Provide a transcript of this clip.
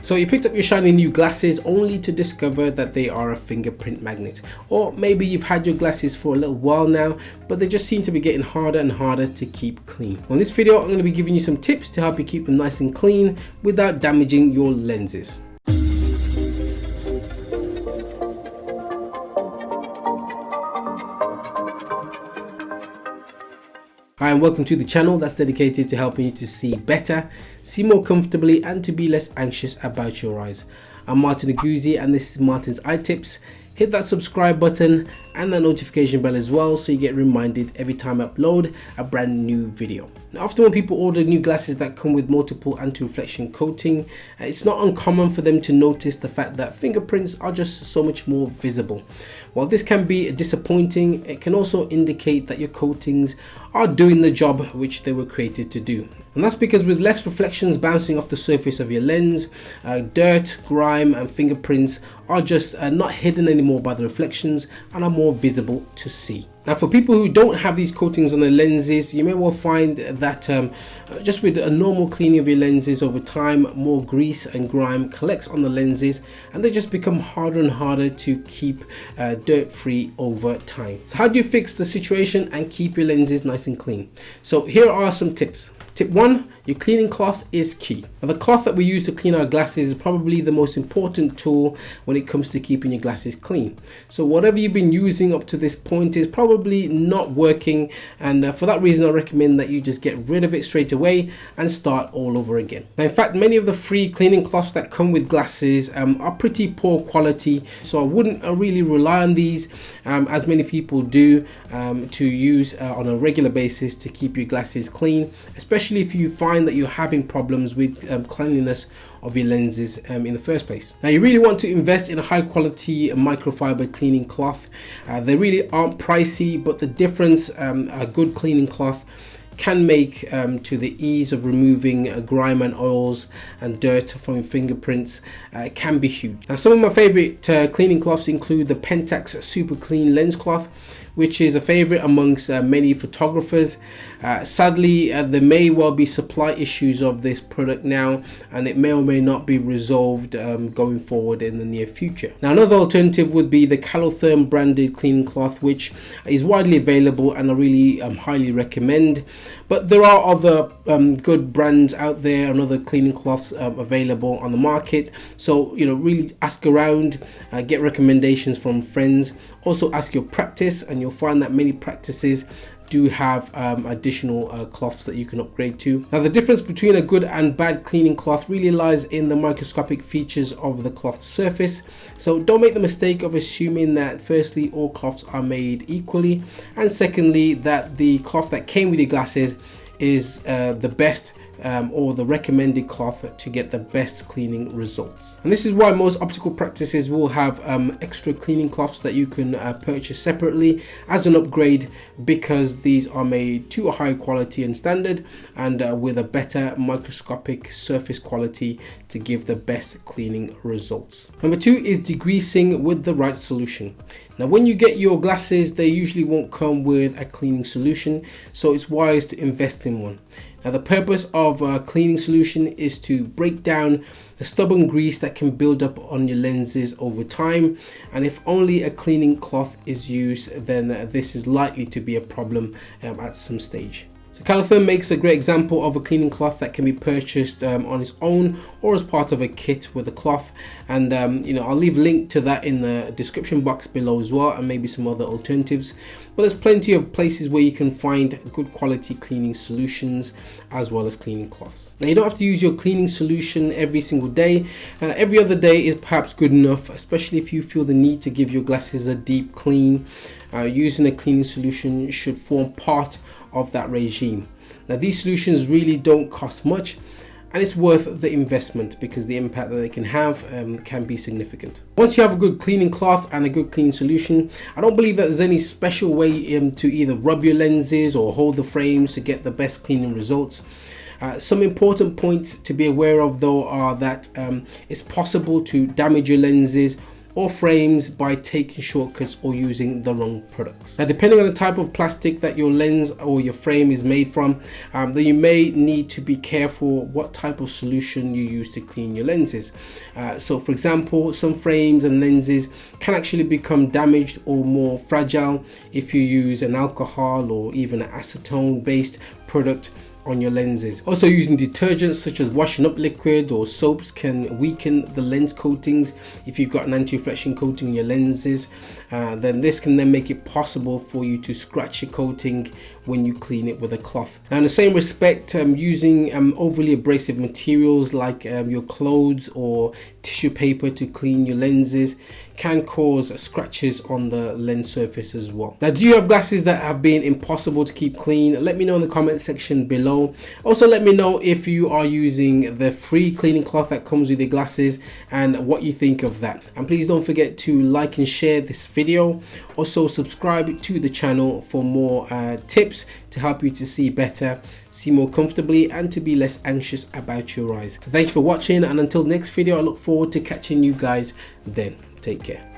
So you picked up your shiny new glasses only to discover that they are a fingerprint magnet. Or maybe you've had your glasses for a little while now, but they just seem to be getting harder and harder to keep clean. Well, in this video, I'm going to be giving you some tips to help you keep them nice and clean without damaging your lenses. Hi and welcome to the channel that's dedicated to helping you to see better, see more comfortably and to be less anxious about your eyes. I'm Martin Oguzzi and this is Martin's Eye Tips. Hit that subscribe button and that notification bell as well so you get reminded every time I upload a brand new video. Now, often when people order new glasses that come with multiple anti-reflection coating, it's not uncommon for them to notice the fact that fingerprints are just so much more visible. While this can be disappointing, it can also indicate that your coatings are doing the job which they were created to do. And that's because with less reflections bouncing off the surface of your lens, dirt, grime and fingerprints are just not hidden anymore by the reflections and are more visible to see. Now for people who don't have these coatings on their lenses, you may well find that just with a normal cleaning of your lenses over time, more grease and grime collects on the lenses and they just become harder and harder to keep dirt free over time. So how do you fix the situation and keep your lenses nice and clean? So here are some tips. Tip 1, your cleaning cloth is key. Now the cloth that we use to clean our glasses is probably the most important tool when it comes to keeping your glasses clean. So whatever you've been using up to this point is probably not working, and for that reason I recommend that you just get rid of it straight away and start all over again. Now in fact many of the free cleaning cloths that come with glasses are pretty poor quality, so I wouldn't really rely on these as many people do to use on a regular basis to keep your glasses clean, especially if you find that you're having problems with cleanliness of your lenses in the first place. Now you really want to invest in a high quality microfiber cleaning cloth. They really aren't pricey, but the difference a good cleaning cloth can make to the ease of removing grime and oils and dirt from your fingerprints can be huge. Now some of my favorite cleaning cloths include the Pentax Super Clean Lens Cloth, which is a favorite amongst many photographers. Sadly, there may well be supply issues of this product now, and it may or may not be resolved going forward in the near future. Now another alternative would be the Calotherm branded cleaning cloth, which is widely available and I really highly recommend. But there are other good brands out there and other cleaning cloths available on the market. So really ask around, get recommendations from friends. Also ask your practice, and you'll find that many practices do have additional cloths that you can upgrade to. Now the difference between a good and bad cleaning cloth really lies in the microscopic features of the cloth surface. So don't make the mistake of assuming that firstly all cloths are made equally, and secondly that the cloth that came with your glasses is the best or the recommended cloth to get the best cleaning results. And this is why most optical practices will have extra cleaning cloths that you can purchase separately as an upgrade, because these are made to a higher quality and standard and with a better microscopic surface quality to give the best cleaning results. Number 2 is degreasing with the right solution. Now when you get your glasses, they usually won't come with a cleaning solution, so it's wise to invest in one. Now the purpose of a cleaning solution is to break down the stubborn grease that can build up on your lenses over time, and if only a cleaning cloth is used, then this is likely to be a problem at some stage. So Calotherm makes a great example of a cleaning cloth that can be purchased on its own or as part of a kit with a cloth, and I'll leave a link to that in the description box below as well, and maybe some other alternatives. But there's plenty of places where you can find good quality cleaning solutions as well as cleaning cloths. Now you don't have to use your cleaning solution every single day. Every other day is perhaps good enough, especially if you feel the need to give your glasses a deep clean. Using a cleaning solution should form part of that regime. Now these solutions really don't cost much, and it's worth the investment because the impact that they can have can be significant. Once you have a good cleaning cloth and a good cleaning solution, I don't believe that there's any special way to either rub your lenses or hold the frames to get the best cleaning results. Some important points to be aware of though are that it's possible to damage your lenses or frames by taking shortcuts or using the wrong products. Now, depending on the type of plastic that your lens or your frame is made from, then you may need to be careful what type of solution you use to clean your lenses. So for example, some frames and lenses can actually become damaged or more fragile if you use an alcohol or even an acetone based product on your lenses. Also, using detergents such as washing up liquid or soaps can weaken the lens coatings. If you've got an anti-reflection coating on your lenses, then this can then make it possible for you to scratch your coating when you clean it with a cloth. Now, in the same respect, using overly abrasive materials like your clothes or tissue paper to clean your lenses can cause scratches on the lens surface as well. Now, do you have glasses that have been impossible to keep clean? Let me know in the comment section below. Also, let me know if you are using the free cleaning cloth that comes with your glasses and what you think of that. And please don't forget to like and share this video. Also, subscribe to the channel for more tips to help you to see better, see more comfortably, and to be less anxious about your eyes. So thank you for watching, and until the next video, I look forward to catching you guys then. Take care.